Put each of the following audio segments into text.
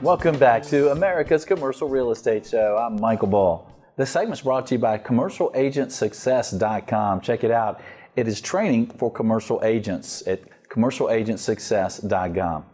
Welcome back to America's Commercial Real Estate Show. I'm Michael Ball. This segment is brought to you by commercialagentsuccess.com. Check it out. It is training for commercial agents at commercialagentsuccess.com.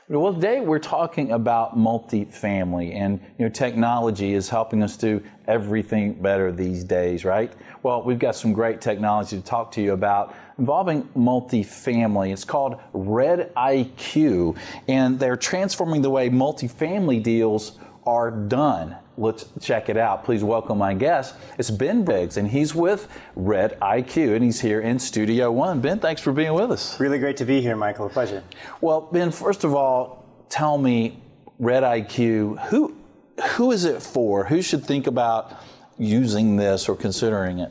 Well, today we're talking about multifamily, and technology is helping us do everything better these days, right? Well, we've got some great technology to talk to you about involving multifamily. It's called redIQ, and they're transforming the way multifamily deals are done. Let's check it out. Please welcome my guest. It's Ben Briggs, and he's with redIQ, and he's here in Studio One. Ben, thanks for being with us. Really great to be here, Michael. A pleasure. Well, Ben, first of all, tell me, redIQ, who is it for? Who should think about using this or considering it?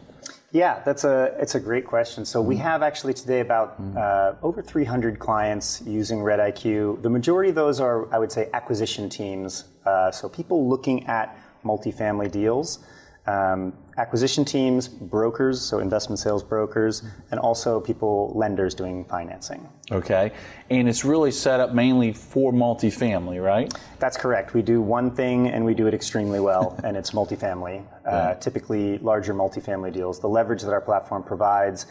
Yeah, it's a great question. So we have actually today about over 300 clients using redIQ. The majority of those are, I would say, acquisition teams. So people looking at multifamily deals, acquisition teams, brokers, so investment sales brokers, and also lenders doing financing. Okay, and it's really set up mainly for multifamily, right? That's correct. We do one thing and we do it extremely well, and it's multifamily, typically larger multifamily deals. The leverage that our platform provides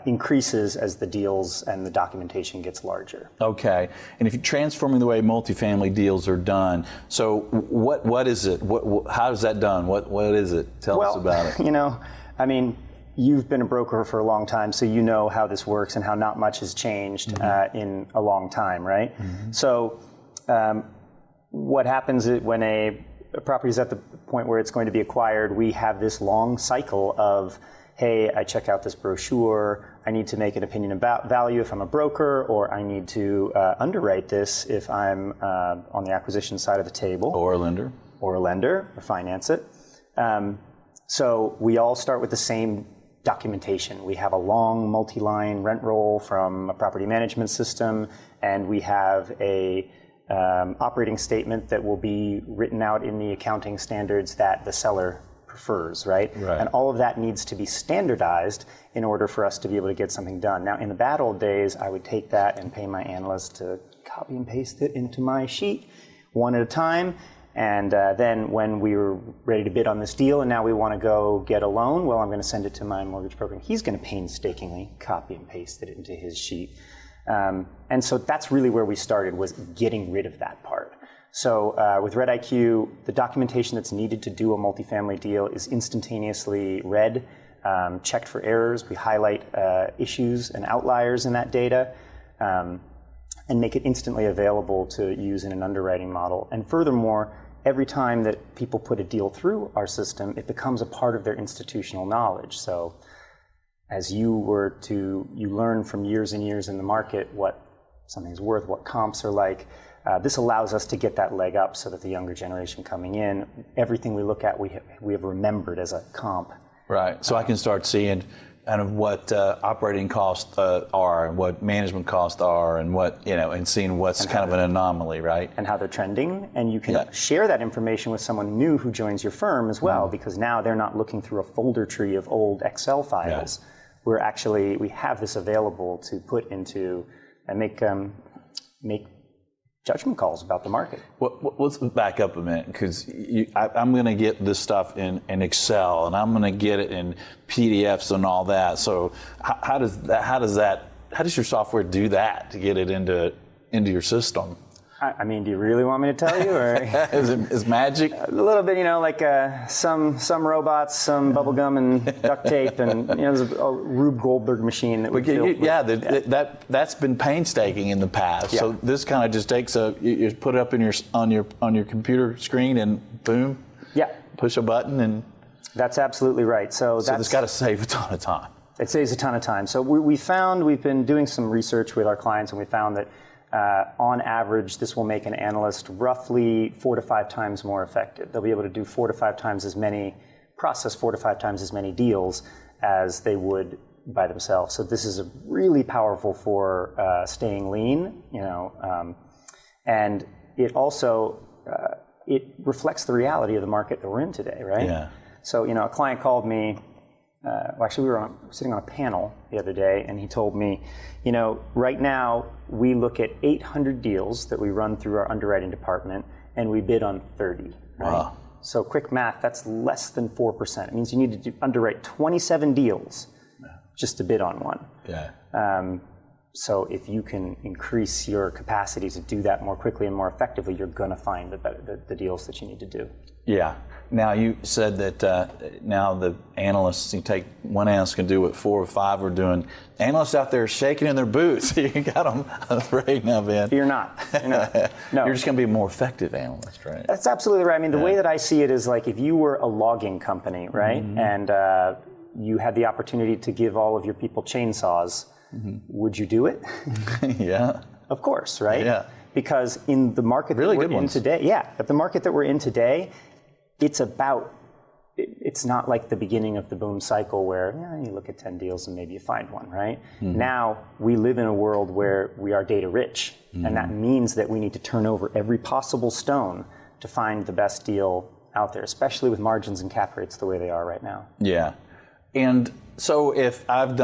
increases as the deals and the documentation gets larger. Okay, and if you're transforming the way multifamily deals are done, so what is it? How is that done? What is it? Tell us about it. You've been a broker for a long time, so you know how this works and how not much has changed in a long time, right? Mm-hmm. So what happens is when a property is at the point where it's going to be acquired, we have this long cycle of, hey, I check out this brochure, I need to make an opinion about value if I'm a broker, or I need to underwrite this if I'm on the acquisition side of the table. Or a lender. Or finance it. So we all start with the same documentation. We have a long multi-line rent roll from a property management system, and we have a operating statement that will be written out in the accounting standards that the seller prefers, right? And all of that needs to be standardized in order for us to be able to get something done. Now, in the bad old days, I would take that and pay my analyst to copy and paste it into my sheet one at a time. And then when we were ready to bid on this deal and now we want to go get a loan, well, I'm going to send it to my mortgage broker. He's going to painstakingly copy and paste it into his sheet. And so that's really where we started, was getting rid of that part. So with redIQ, the documentation that's needed to do a multifamily deal is instantaneously read, checked for errors. We highlight issues and outliers in that data, and make it instantly available to use in an underwriting model. And furthermore, every time that people put a deal through our system, it becomes a part of their institutional knowledge. So as you learn from years and years in the market what something's worth, what comps are like, this allows us to get that leg up so that the younger generation coming in, everything we look at, we have remembered as a comp. Right, so I can start seeing kind of what operating costs are and what management costs are and what, and seeing what's kind of an anomaly, right? And how they're trending. And you can share that information with someone new who joins your firm as well, because now they're not looking through a folder tree of old Excel files. We have this available to put into and make judgment calls about the market. Well, let's back up a minute, because I'm going to get this stuff in Excel, and I'm going to get it in PDFs and all that. So how does your software do that to get it into your system? I mean, do you really want me to tell you, or is magic? A little bit, like some robots, some bubble gum and duct tape, and there's a Rube Goldberg machine that we built. That's been painstaking in the past. So this kind of just takes you put it up on your computer screen and boom, push a button, and that's absolutely right. So it's got to save a ton of time. It saves a ton of time. So we've been doing some research with our clients, and we found that on average, this will make an analyst roughly 4 to 5 times more effective. They'll be able to do 4 to 5 times as many, process 4 to 5 times as many deals as they would by themselves. So this is really powerful for staying lean, and it also it reflects the reality of the market that we're in today, right? Yeah. So, a client called me, actually we were sitting on a panel the other day, and he told me, right now we look at 800 deals that we run through our underwriting department, and we bid on 30, right? Wow. So quick math, that's less than 4%. It means you need to underwrite 27 deals just to bid on one. Yeah. So if you can increase your capacity to do that more quickly and more effectively, you're going to find the deals that you need to do. Yeah. Now, you said that now the analysts, one analyst can do what 4 or 5 are doing. Analysts out there shaking in their boots. You got them afraid now, Ben. You're not. No. You're just going to be a more effective analyst, right? That's absolutely right. I mean, the way that I see it is like if you were a logging company, right, and you had the opportunity to give all of your people chainsaws, would you do it? Yeah. Of course, right? Yeah. Because in the market that we're in today, the market that we're in today, it's not like the beginning of the boom cycle where you look at 10 deals and maybe you find one, right? Now we live in a world where we are data rich, and that means that we need to turn over every possible stone to find the best deal out there, especially with margins and cap rates the way they are right now. Yeah. And so if I've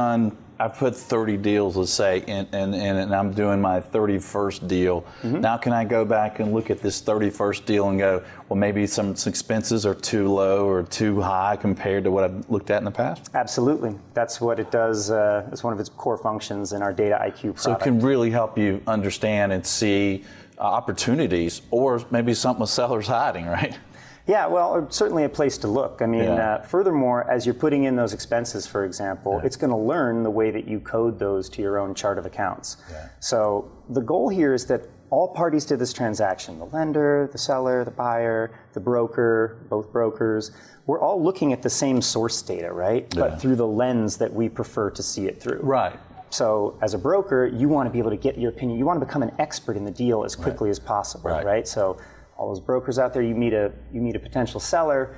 put 30 deals, let's say, and I'm doing my 31st deal. Now can I go back and look at this 31st deal and go, well, maybe some expenses are too low or too high compared to what I've looked at in the past? Absolutely. That's what it does. It's one of its core functions in our redIQ product. So it can really help you understand and see opportunities, or maybe something a seller's hiding, right? Yeah, well, certainly a place to look. I mean, furthermore, as you're putting in those expenses, for example, it's going to learn the way that you code those to your own chart of accounts. Yeah. So the goal here is that all parties to this transaction, the lender, the seller, the buyer, the broker, both brokers, we're all looking at the same source data, right? Yeah. But through the lens that we prefer to see it through. Right. So as a broker, you want to be able to get your opinion. You want to become an expert in the deal as quickly as possible, right? So all those brokers out there, you meet a potential seller,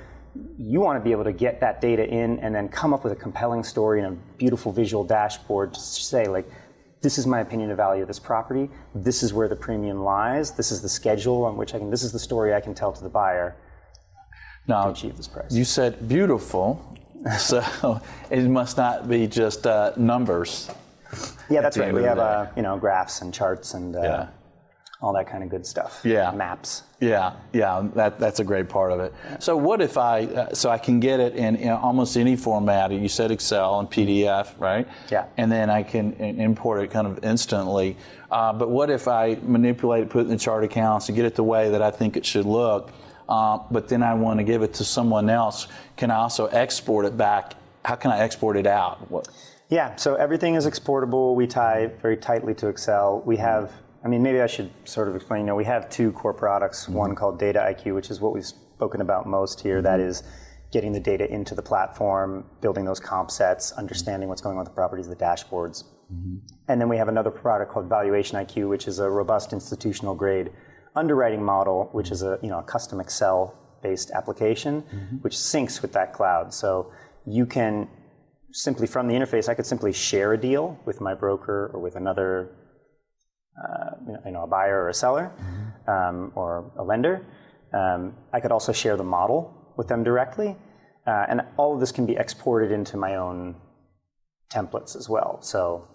you want to be able to get that data in and then come up with a compelling story and a beautiful visual dashboard to say, like, this is my opinion of value of this property, this is where the premium lies, this is the schedule on which this is the story I can tell to the buyer to achieve this price. You said beautiful, so it must not be just numbers. Yeah, that's right. We have graphs and charts and all that kind of good stuff. Yeah. Maps. Yeah, that's a great part of it. So what if I can get it in almost any format? You said Excel and PDF, right? Yeah. And then I can import it kind of instantly. But what if I manipulate it, put it in the chart accounts, and get it the way that I think it should look, but then I want to give it to someone else? Can I also export it back? How can I export it out? Yeah, so everything is exportable. We tie very tightly to Excel. We have, maybe I should sort of explain, we have 2 core products, one called redIQ, which is what we've spoken about most here. That is getting the data into the platform, building those comp sets, understanding what's going on with the properties, the dashboards. And then we have another product called Valuation IQ, which is a robust institutional grade underwriting model, which is a custom Excel-based application, which syncs with that cloud. So you can simply, from the interface, I could simply share a deal with my broker or with another a buyer or a seller, or a lender. I could also share the model with them directly, and all of this can be exported into my own templates as well. So,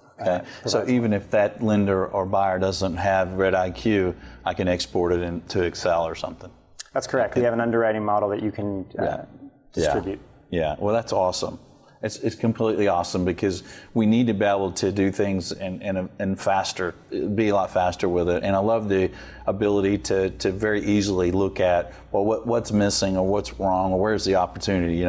so even if that lender or buyer doesn't have redIQ, I can export it into Excel or something. That's correct. We have an underwriting model that you can distribute. Yeah. Well, that's awesome. It's completely awesome because we need to be able to do things and faster, be a lot faster with it. And I love the ability to very easily look at, well, what's missing or what's wrong or where's the opportunity.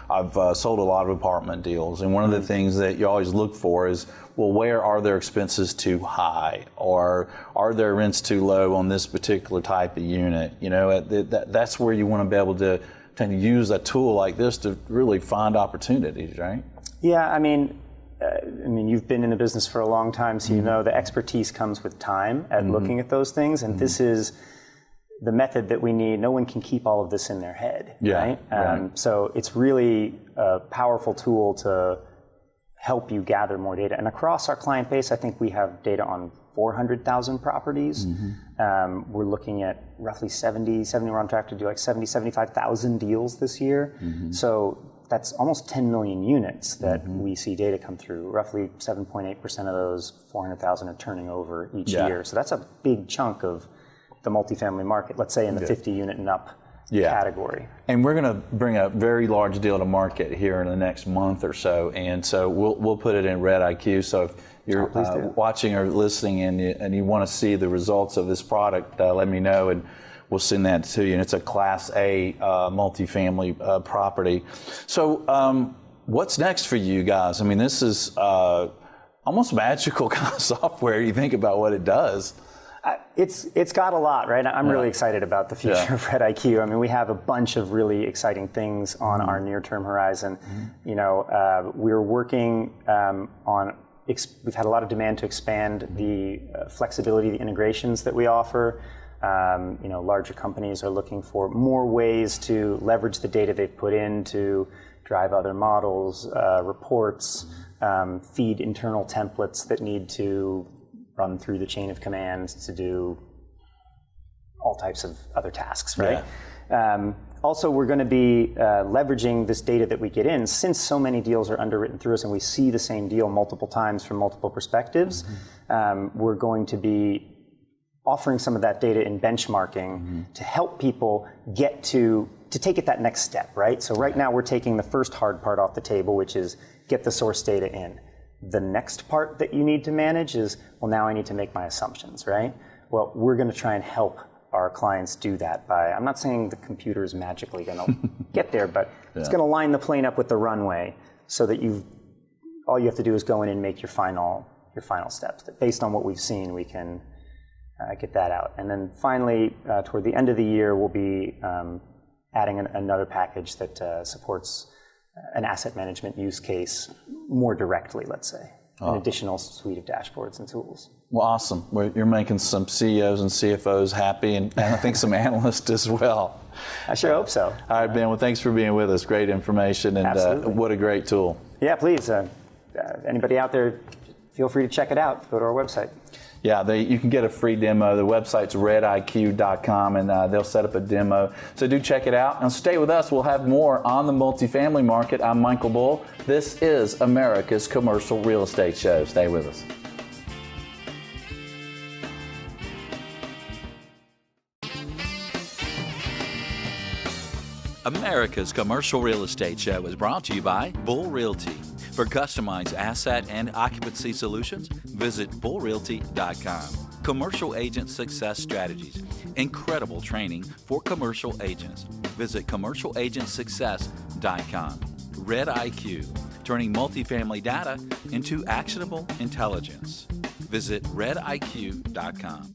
I've sold a lot of apartment deals, and one of the things that you always look for is, well, where are their expenses too high, or are their rents too low on this particular type of unit? That's where you want to be able to use a tool like this to really find opportunities, right? Yeah, you've been in the business for a long time, so you know the expertise comes with time at looking at those things, and this is the method that we need. No one can keep all of this in their head, right? So it's really a powerful tool to help you gather more data. And across our client base, I think we have data on 400,000 properties. We're looking at roughly 70, we're on track to do like 75,000 deals this year. So that's almost 10 million units that we see data come through. Roughly 7.8% of those 400,000 are turning over each year. So that's a big chunk of the multifamily market, let's say in the 50 unit and up category. And we're going to bring a very large deal to market here in the next month or so, and so we'll put it in redIQ. So if you're watching or listening and you want to see the results of this product, let me know and we'll send that to you. And it's a Class A multifamily property. So what's next for you guys? I mean, this is almost magical kind of software. You think about what it does. It's got a lot, right? I'm really excited about the future of redIQ. I mean, we have a bunch of really exciting things on our near-term horizon. You know, we're working on. We've had a lot of demand to expand the flexibility, the integrations that we offer. You know, larger companies are looking for more ways to leverage the data they've put in to drive other models, reports, feed internal templates that need to run through the chain of commands to do all types of other tasks, right? Also, we're going to be leveraging this data that we get in, since so many deals are underwritten through us and we see the same deal multiple times from multiple perspectives. We're going to be offering some of that data in benchmarking to help people get to take it that next step, right? So right now we're taking the first hard part off the table, which is get the source data in. The next part that you need to manage is, well, now I need to make my assumptions, right? Well, we're going to try and help our clients do that by, I'm not saying the computer is magically going to get there, but it's going to line the plane up with the runway so that all you have to do is go in and make your final steps. That based on what we've seen, we can get that out. And then finally, toward the end of the year, we'll be adding another package that supports an asset management use case more directly, let's say, an additional suite of dashboards and tools. Well, awesome. Well, you're making some CEOs and CFOs happy, and I think some analysts as well. I sure hope so. All right, Ben, well, thanks for being with us. Great information, and what a great tool. Yeah, please. Anybody out there, feel free to check it out. Go to our website. Yeah, you can get a free demo. The website's redIQ.com, and they'll set up a demo. So do check it out. Now stay with us. We'll have more on the multifamily market. I'm Michael Bull. This is America's Commercial Real Estate Show. Stay with us. America's Commercial Real Estate Show is brought to you by Bull Realty. For customized asset and occupancy solutions, visit bullrealty.com. Commercial Agent Success Strategies. Incredible training for commercial agents. Visit commercialagentsuccess.com. redIQ. Turning multifamily data into actionable intelligence. Visit redIQ.com.